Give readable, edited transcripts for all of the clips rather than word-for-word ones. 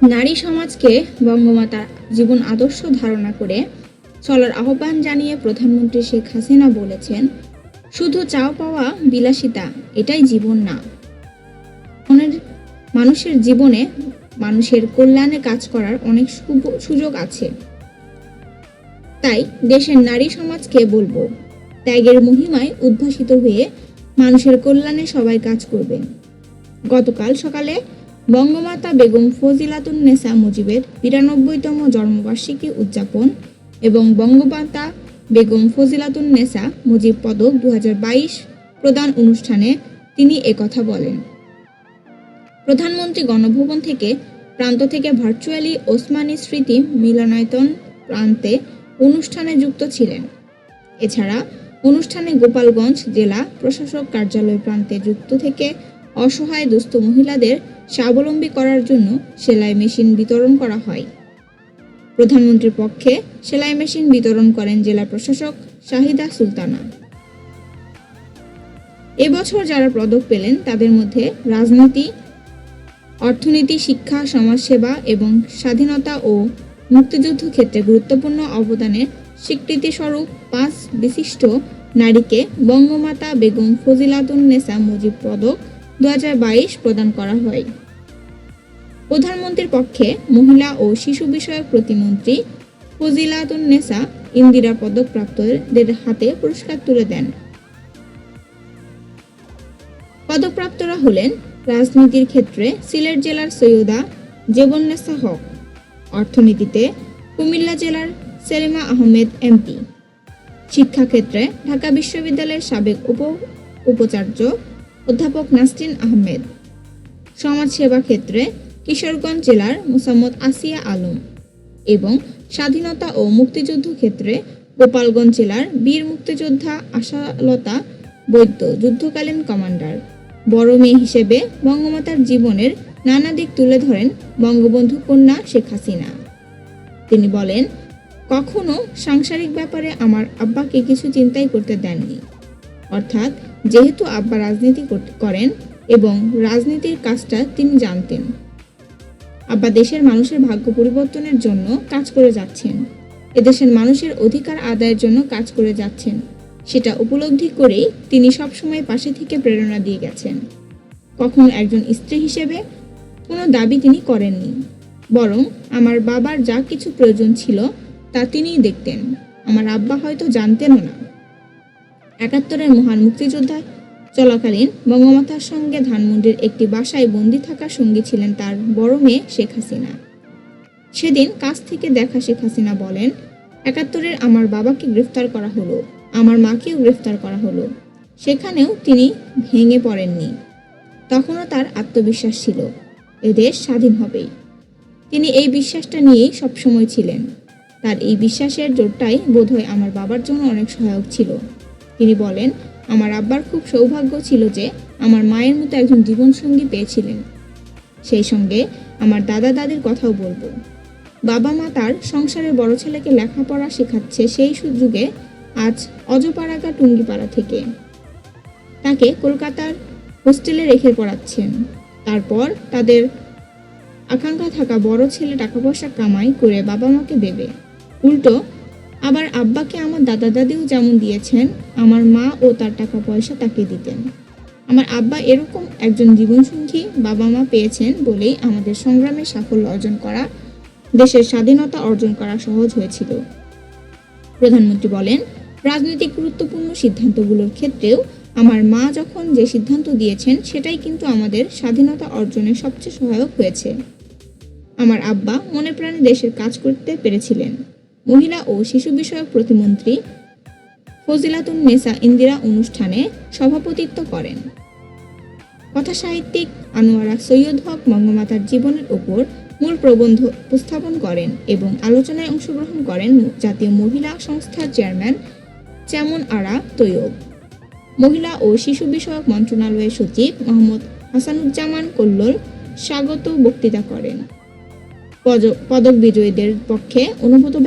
নারী সমাজকে বঙ্গমাতার জীবন আদর্শ ধারণা করে চলার আহ্বান জানিয়ে প্রধানমন্ত্রী শেখ হাসিনা বলেছেন, শুধু চাও পাওয়া বিলাসিতা এটাই জীবন না। মানুষের জীবনে মানুষের কল্যাণে কাজ করার অনেক সুযোগ আছে। তাই দেশের নারী সমাজকে বলবো, ত্যাগের মহিমায় উদ্ভাসিত হয়ে মানুষের কল্যাণে সবাই কাজ করবেন। গতকাল সকালে বঙ্গমাতা বেগম ফজিলাতুন্নেসা মুজিবের ৯২তম জন্মবার্ষিকী উদযাপন এবং বঙ্গমাতা বেগম ফজিলাতুন্নেসা মুজিব পদক ২০২২ প্রদান অনুষ্ঠানে তিনি একথা বলেন। প্রধানমন্ত্রী গণভবন থেকে প্রান্ত থেকে ভার্চুয়ালি ওসমানী স্মৃতি মিলনায়তন প্রান্তে অনুষ্ঠানে যুক্ত ছিলেন। এছাড়া অনুষ্ঠানে গোপালগঞ্জ জেলা প্রশাসক কার্যালয় প্রান্তে যুক্ত থেকে অসহায় দুস্থ মহিলাদের স্বাবলম্বী করার জন্য সেলাই মেশিন বিতরণ করা হয়। প্রধানমন্ত্রীর পক্ষে সেলাই মেশিন বিতরণ করেন জেলা প্রশাসক শাহিদা সুলতানা। এবছর যারা পদক পেলেন তাদের মধ্যে রাজনীতি, অর্থনীতি, শিক্ষা, সমাজসেবা এবং স্বাধীনতা ও মুক্তিযুদ্ধ ক্ষেত্রে গুরুত্বপূর্ণ অবদানের স্বীকৃতিস্বরূপ ৫ বিশিষ্ট নারীকে বঙ্গমাতা বেগম ফজিলাতুন্নেসা মুজিব পদক ২০২২ প্রদান করা হয়। প্রধানমন্ত্রীর পক্ষে মহিলা ও শিশু বিষয়ক প্রতিমন্ত্রী ফজিলাতুন্নেসা ইন্দিরা পদকপ্রাপ্তদের হাতে পুরস্কার তুলে দেন। পদকপ্রাপ্তরা হলেন রাজনীতির ক্ষেত্রে সিলেট জেলার সৈয়দা জেবুন্নেসা হক, অর্থনীতিতে কুমিল্লা জেলার সেলিমা আহমেদ এমপি, শিক্ষাক্ষেত্রে ঢাকা বিশ্ববিদ্যালয়ের সাবেক উপাচার্য অধ্যাপক নাসরিন আহমেদ, সমাজসেবা ক্ষেত্রে কিশোরগঞ্জ জেলার মোসাম্মদ আসিয়া আলম এবং স্বাধীনতা ও মুক্তিযুদ্ধ ক্ষেত্রে গোপালগঞ্জ জেলার বীর মুক্তিযোদ্ধা আশালতা বৈদ্য যুদ্ধকালীন কমান্ডার। বড় মেয়ে হিসেবে বঙ্গমাতার জীবনের নানা দিক তুলে ধরেন বঙ্গবন্ধু কন্যা শেখ হাসিনা। তিনি বলেন, কখনো সাংসারিক ব্যাপারে আমার আব্বাকে কিছু চিন্তাই করতে দেননি। অর্থাৎ যেহেতু আব্বা রাজনীতি করেন এবং রাজনীতির কাজটা তিনি জানতেন, আব্বা দেশের মানুষের ভাগ্য পরিবর্তনের জন্য কাজ করে যাচ্ছেন, এদেশের মানুষের অধিকার আদায়ের জন্য কাজ করে যাচ্ছেন, সেটা উপলব্ধি করেই তিনি সবসময় পাশে থেকে প্রেরণা দিয়ে গেছেন। কখনো একজন স্ত্রী হিসেবে কোনো দাবি তিনি করেননি, বরং আমার বাবার যা কিছু প্রয়োজন ছিল তা তিনিই দেখতেন। আমার আব্বা হয়তো জানতেনও না, ৭১-এর মহান মুক্তিযোদ্ধা চলাকালীন বঙ্গমাতার সঙ্গে ধানমন্ডির একটি বাসায় বন্দী থাকা সঙ্গী ছিলেন তার বড় মেয়ে শেখ হাসিনা। সেদিন কাছ থেকে দেখা শেখ হাসিনা বলেন, ৭১-এর আমার বাবাকে গ্রেফতার করা হলো, আমার মাকেও গ্রেফতার করা হলো, সেখানেও তিনি ভেঙে পড়েননি। তখনও তার আত্মবিশ্বাস ছিল, এদেশ স্বাধীন হবেই। তিনি এই বিশ্বাসটা নিয়েই সবসময় ছিলেন। তার এই বিশ্বাসের জোরটাই বোধহয় আমার বাবার জন্য অনেক সহায়ক ছিল। তিনি বলেন, আমার আব্বার খুব সৌভাগ্য ছিল যে আমার মায়ের মতো একজন জীবনসঙ্গী পেয়েছিলেন। সেই সঙ্গে আমার দাদা দাদির কথাও বলবো। বাবা মা তার সংসারের বড় ছেলেকে লেখাপড়া শেখাচ্ছে সেই যুগে আজ অজপাড়াগা টুঙ্গিপাড়া থেকে তাকে কলকাতার হোস্টেলে রেখে পড়াচ্ছেন। তারপর তাদের আকাঙ্ক্ষা থাকা বড় ছেলে টাকা পয়সা কামাই করে বাবা মাকে দেবে। উল্টো আবার আব্বাকে আমার দাদা দাদিও যেমন দিয়েছেন, আমার মা ও তার টাকা পয়সা তাকে দিতেন। আমার আব্বা এরকম একজন জীবনসঙ্গী বাবা মা পেয়েছেন বলেই আমাদের সংগ্রামে সাফল্য অর্জন করা, দেশের স্বাধীনতা অর্জন করা সহজ হয়েছিল। প্রধানমন্ত্রী বলেন, রাজনৈতিক গুরুত্বপূর্ণ সিদ্ধান্তগুলোর ক্ষেত্রেও আমার মা যখন যে সিদ্ধান্ত দিয়েছেন সেটাই কিন্তু আমাদের স্বাধীনতা অর্জনে সবচেয়ে সহায়ক হয়েছে। আমার আব্বা মনে প্রাণে দেশের কাজ করতে পেরেছিলেন। মহিলা ও শিশু বিষয়ক প্রতিমন্ত্রী ফজিলাতুন্নেসা ইন্দিরা অনুষ্ঠানে সভাপতিত্ব করেন। কথাসাহিত্যিক আনোয়ারা সৈয়দ হক বঙ্গমাতার জীবনের উপর মূল প্রবন্ধ উপস্থাপন করেন এবং আলোচনায় অংশগ্রহণ করেন জাতীয় মহিলা সংস্থার চেয়ারম্যান চেমন আরা তৈয়ব, মহিলা ও শিশু বিষয়ক মন্ত্রণালয়ের সচিব মোহাম্মদ হাসানুজ্জামান কল্লোল স্বাগত বক্তৃতা করেন। পদক বিজয়ীদের পক্ষে অনুভূতি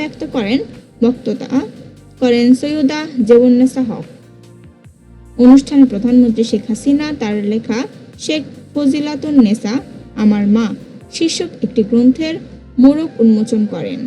বক্তৃতা করেন সৈয়দা জেবুন্নেসা হক। অনুষ্ঠানে প্রধানমন্ত্রী শেখ হাসিনা তার লেখা শেখ ফজিলাতুন্নেসা আমার মা শীর্ষক একটি গ্রন্থের মোড়ক উন্মোচন করেন।